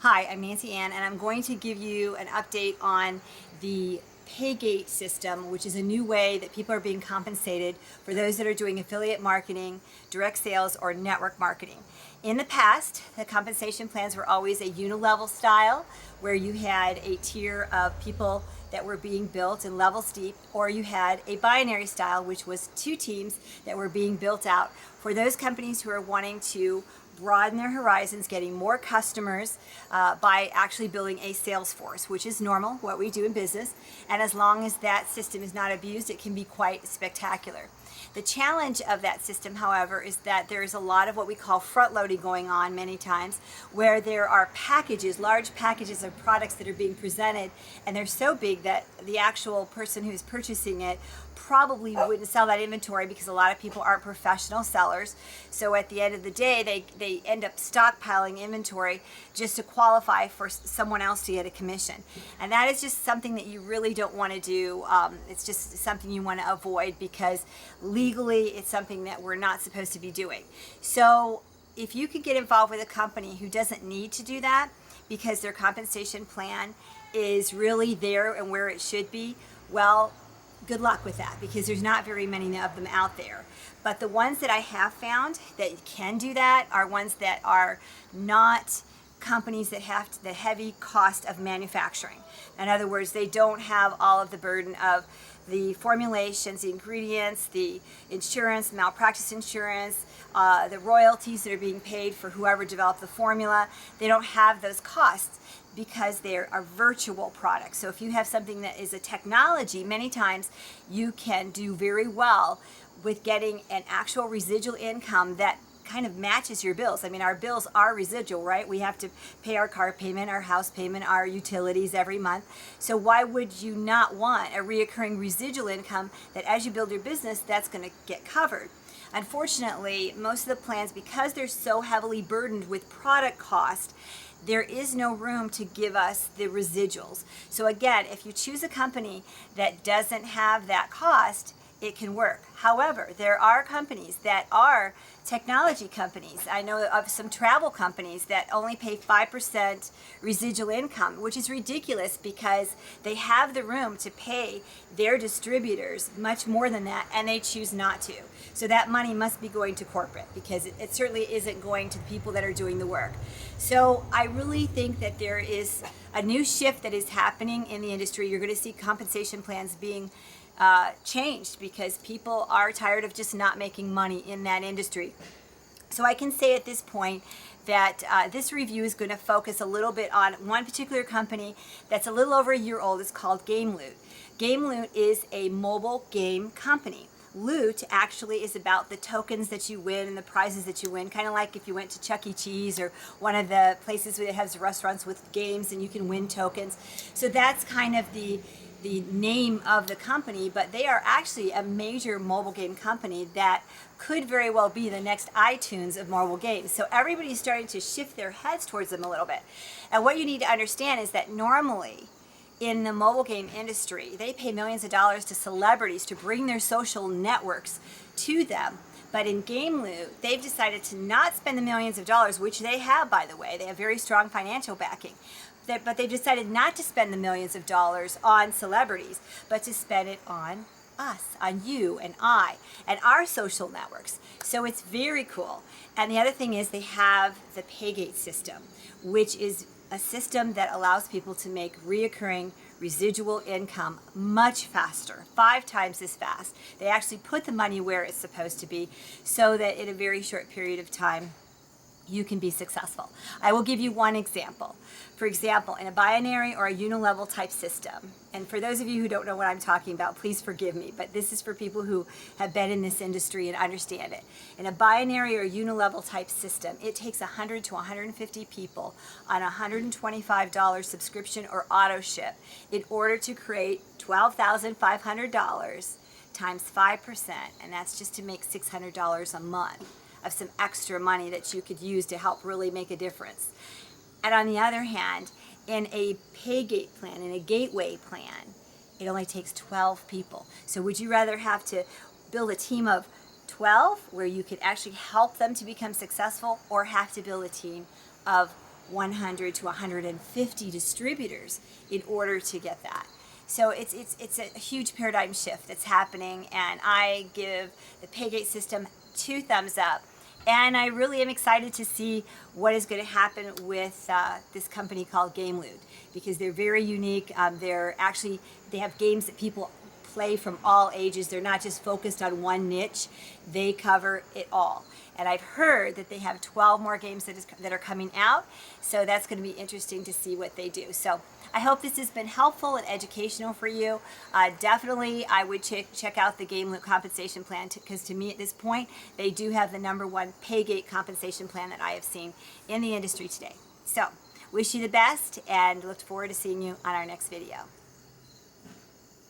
Hi, I'm Nancy Ann, and I'm going to give you an update on the Paygate system, which is a new way that people are being compensated for those that are doing affiliate marketing, direct sales, or network marketing. In the past, the compensation plans were always a unilevel style, where you had a tier of people that were being built in levels deep, or you had a binary style, which was two teams that were being built out for those companies who are wanting to broaden their horizons, getting more customers by actually building a sales force, which is normal, what we do in business. And as long as that system is not abused, it can be quite spectacular. The challenge of that system, however, is that there is a lot of what we call front loading going on many times, where there are packages, large packages of products that are being presented, and they're so big that the actual person who's purchasing it probably wouldn't sell that inventory, because a lot of people aren't professional sellers. So at the end of the day, they end up stockpiling inventory just to qualify for someone else to get a commission. And that is just something that you really don't want to do. It's just something you want to avoid, because legally it's something that we're not supposed to be doing. So if you could get involved with a company who doesn't need to do that, because their compensation plan is really there and where it should be, well, good luck with that, because there's not very many of them out there. But the ones that I have found that can do that are ones that are not companies that have the heavy cost of manufacturing. In other words, they don't have all of the burden of the formulations, the ingredients, the insurance, malpractice insurance, the royalties that are being paid for whoever developed the formula. They don't have those costs, because they're a virtual product. So if you have something that is a technology, many times you can do very well with getting an actual residual income that kind of matches your bills. I mean, our bills are residual, right? We have to pay our car payment, our house payment, our utilities every month. So why would you not want a reoccurring residual income that as you build your business, that's going to get covered? Unfortunately, most of the plans, because they're so heavily burdened with product cost, there is no room to give us the residuals. So again, if you choose a company that doesn't have that cost, it can work. However, there are companies that are technology companies. I know of some travel companies that only pay 5% residual income, which is ridiculous, because they have the room to pay their distributors much more than that, and they choose not to. So that money must be going to corporate, because it certainly isn't going to the people that are doing the work. So I really think that there is a new shift that is happening in the industry. You're going to see compensation plans being changed, because people are tired of just not making money in that industry. So I can say at this point that this review is going to focus a little bit on one particular company that's a little over a year old. It's called GameLoot. GameLoot is a mobile game company. Loot actually is about the tokens that you win and the prizes that you win, kind of like if you went to Chuck E. Cheese or one of the places that has restaurants with games and you can win tokens. So that's kind of the name of the company, but they are actually a major mobile game company that could very well be the next iTunes of mobile games. So everybody's starting to shift their heads towards them a little bit. And what you need to understand is that normally in the mobile game industry, they pay millions of dollars to celebrities to bring their social networks to them. But in GameLoot, they've decided to not spend the millions of dollars, which they have, by the way. They have very strong financial backing. But they've decided not to spend the millions of dollars on celebrities, but to spend it on us, on you and I, and our social networks. So it's very cool. And the other thing is they have the Paygate system, which is a system that allows people to make reoccurring residual income much faster, 5 times as fast. They actually put the money where it's supposed to be, so that in a very short period of time, you can be successful. I will give you one example. For example, in a binary or a unilevel type system, and for those of you who don't know what I'm talking about, please forgive me, but this is for people who have been in this industry and understand it. In a binary or unilevel type system, it takes 100 to 150 people on a $125 subscription or auto ship in order to create $12,500 times 5%, and that's just to make $600 a month of some extra money that you could use to help really make a difference. And on the other hand, in a Paygate plan, in a gateway plan, it only takes 12 people. So would you rather have to build a team of 12 where you could actually help them to become successful, or have to build a team of 100 to 150 distributors in order to get that. So it's a huge paradigm shift that's happening, and I give the Paygate system 2 thumbs up. And I really am excited to see what is going to happen with this company called GameLoot, because they're very unique. They have games that people play from all ages. They're not just focused on one niche. They cover it all. And I've heard that they have 12 more games that are coming out. So that's going to be interesting to see what they do. So I hope this has been helpful and educational for you. Definitely, I would check out the GameLoot compensation plan, because to me at this point, they do have the #1 Paygate compensation plan that I have seen in the industry today. So, wish you the best and look forward to seeing you on our next video.